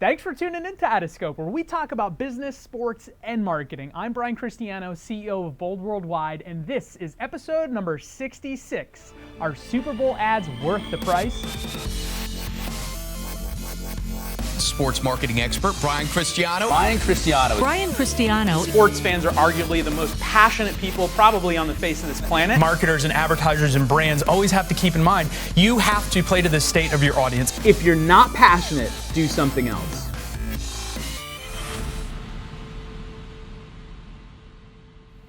Thanks for tuning in to Addiscope, where we talk about business, sports, and marketing. I'm Brian Cristiano, CEO of Bold Worldwide, and this is episode number 66. Are Super Bowl ads worth the price? Sports marketing expert Brian Cristiano. Brian Cristiano. Sports fans are arguably the most passionate people probably on the face of this planet. Marketers and advertisers and brands always have to keep in mind, you have to play to the state of your audience. If you're not passionate, do something else.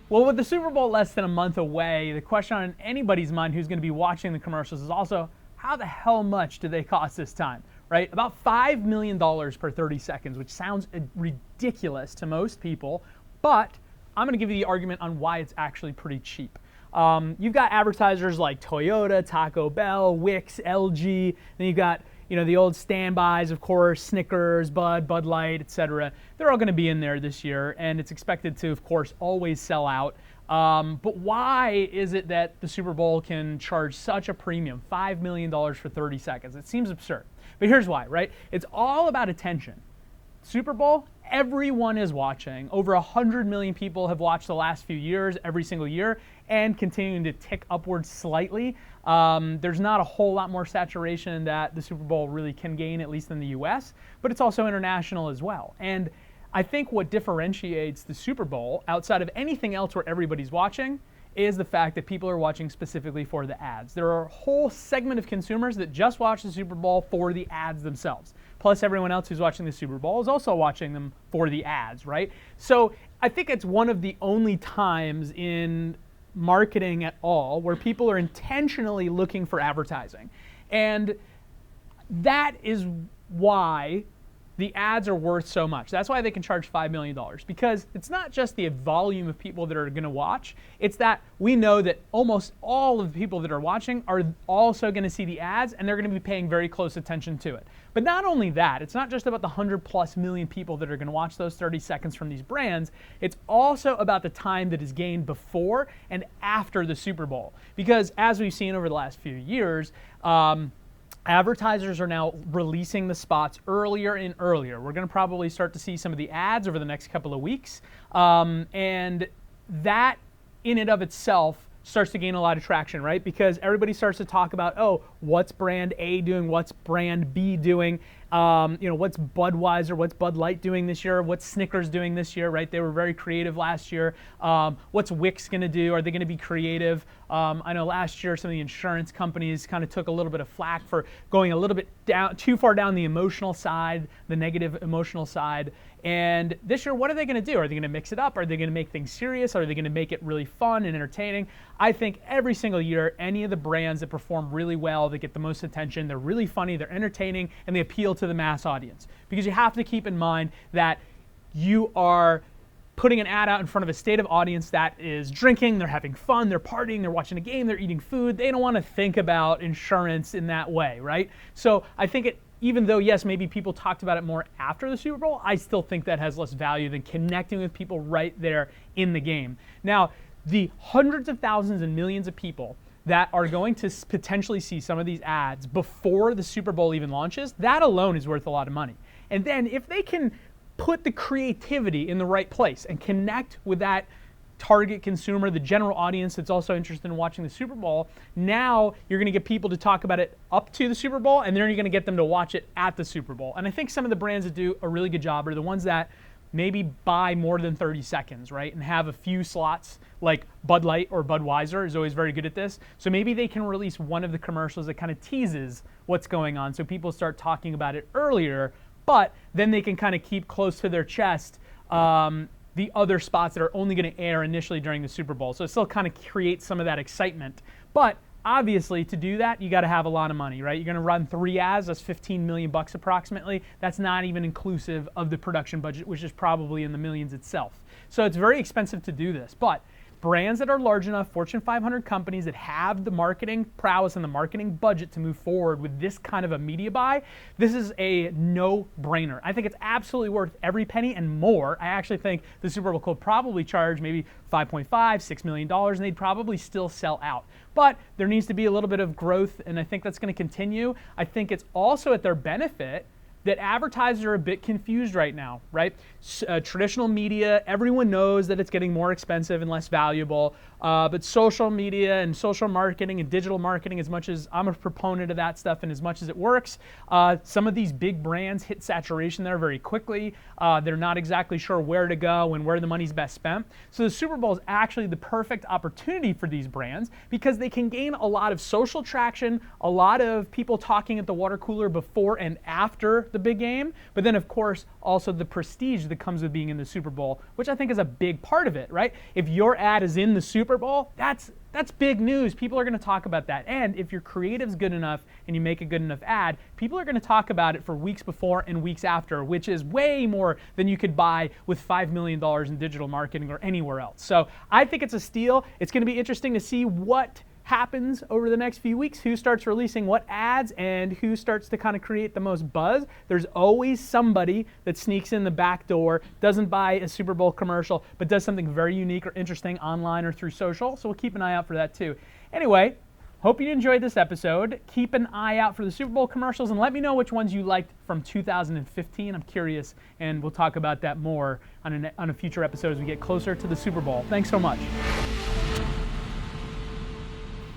Well, with the Super Bowl less than a month away, the question on anybody's mind who's going to be watching the commercials is also, how the hell much do they cost this time? Right? About $5 million per 30 seconds, which sounds ridiculous to most people, but I'm going to give you the argument on why it's actually pretty cheap. You've got advertisers like Toyota, Taco Bell, Wix, LG, then you've got the old standbys, of course, Snickers, Bud Light, etc. They're all going to be in there this year, and it's expected to, of course, always sell out. But why is it that the Super Bowl can charge such a premium, $5 million for 30 seconds? It seems absurd. But here's why, right? It's all about attention. Super Bowl, everyone is watching. Over 100 million people have watched the last few years, every single year, and continuing to tick upwards slightly. There's not a whole lot more saturation that the Super Bowl really can gain, at least in the US, but it's also international as well. And I think what differentiates the Super Bowl outside of anything else where everybody's watching is the fact that people are watching specifically for the ads. There are a whole segment of consumers that just watch the Super Bowl for the ads themselves. Plus everyone else who's watching the Super Bowl is also watching them for the ads, right? So I think it's one of the only times in marketing at all where people are intentionally looking for advertising. And that is why the ads are worth so much. That's why they can charge $5 million, because it's not just the volume of people that are going to watch. It's that we know that almost all of the people that are watching are also going to see the ads, and they're going to be paying very close attention to it. But not only that, it's not just about the 100+ million people that are going to watch those 30 seconds from these brands. It's also about the time that is gained before and after the Super Bowl. Because as we've seen over the last few years, advertisers are now releasing the spots earlier and earlier. We're going to probably start to see some of the ads over the next couple of weeks. And that in and of itself starts to gain a lot of traction, right? Because everybody starts to talk about, oh, what's brand A doing? What's brand B doing? What's Budweiser, what's Bud Light doing this year? What's Snickers doing this year, right? They were very creative last year. What's Wix going to do? Are they going to be creative? I know last year some of the insurance companies kind of took a little bit of flack for going a little bit too far down the emotional side, the negative emotional side. And this year, what are they going to do? Are they going to mix it up? Are they going to make things serious? Are they going to make it really fun and entertaining? I think every single year, any of the brands that perform really well, that get the most attention, they're really funny, they're entertaining, and they appeal to the mass audience. Because you have to keep in mind that you are putting an ad out in front of a state of audience that is drinking, they're having fun, they're partying, they're watching a game, they're eating food. They don't want to think about insurance in that way, right? So I think even though, yes, maybe people talked about it more after the Super Bowl, I still think that has less value than connecting with people right there in the game. Now, the hundreds of thousands and millions of people that are going to potentially see some of these ads before the Super Bowl even launches, that alone is worth a lot of money. And then if they can put the creativity in the right place and connect with that target consumer, the general audience that's also interested in watching the Super Bowl, now you're going to get people to talk about it up to the Super Bowl, and then you're going to get them to watch it at the Super Bowl. And I think some of the brands that do a really good job are the ones that maybe buy more than 30 seconds, right? And have a few slots, like Bud Light or Budweiser is always very good at this. So maybe they can release one of the commercials that kind of teases what's going on so people start talking about it earlier, but then they can kind of keep close to their chest the other spots that are only going to air initially during the Super Bowl. So it still kind of creates some of that excitement. But obviously, to do that, you got to have a lot of money, right? You're going to run 3 ads, that's $15 million approximately. That's not even inclusive of the production budget, which is probably in the millions itself. So it's very expensive to do this. But brands that are large enough, Fortune 500 companies that have the marketing prowess and the marketing budget to move forward with this kind of a media buy, this is a no-brainer. I think it's absolutely worth every penny and more. I actually think the Super Bowl could probably charge maybe $5.5, $6 million, and they'd probably still sell out. But there needs to be a little bit of growth, and I think that's going to continue. I think it's also at their benefit that advertisers are a bit confused right now, right? Traditional media, everyone knows that it's getting more expensive and less valuable, but social media and social marketing and digital marketing, as much as I'm a proponent of that stuff and as much as it works, some of these big brands hit saturation there very quickly. They're not exactly sure where to go and where the money's best spent. So the Super Bowl is actually the perfect opportunity for these brands because they can gain a lot of social traction, a lot of people talking at the water cooler before and after the big game, but then of course also the prestige that comes with being in the Super Bowl, which I think is a big part of it, right? If your ad is in the Super Bowl, that's big news. People are going to talk about that. And if your creative's good enough and you make a good enough ad, people are going to talk about it for weeks before and weeks after, which is way more than you could buy with $5 million in digital marketing or anywhere else. So I think it's a steal. It's going to be interesting to see what happens over the next few weeks, who starts releasing what ads and who starts to kind of create the most buzz. There's always somebody that sneaks in the back door, doesn't buy a Super Bowl commercial, but does something very unique or interesting online or through social. So we'll keep an eye out for that too. Anyway, hope you enjoyed this episode. Keep an eye out for the Super Bowl commercials and let me know which ones you liked from 2015. I'm curious, and we'll talk about that more on a future episode as we get closer to the Super Bowl. Thanks so much.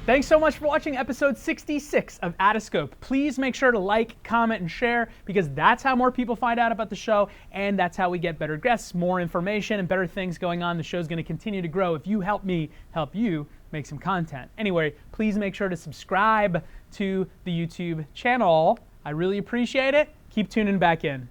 Thanks so much for watching episode 66 of Atascope. Please make sure to like, comment, and share because that's how more people find out about the show and that's how we get better guests, more information, and better things going on. The show's going to continue to grow if you help me help you make some content. Anyway, please make sure to subscribe to the YouTube channel. I really appreciate it. Keep tuning back in.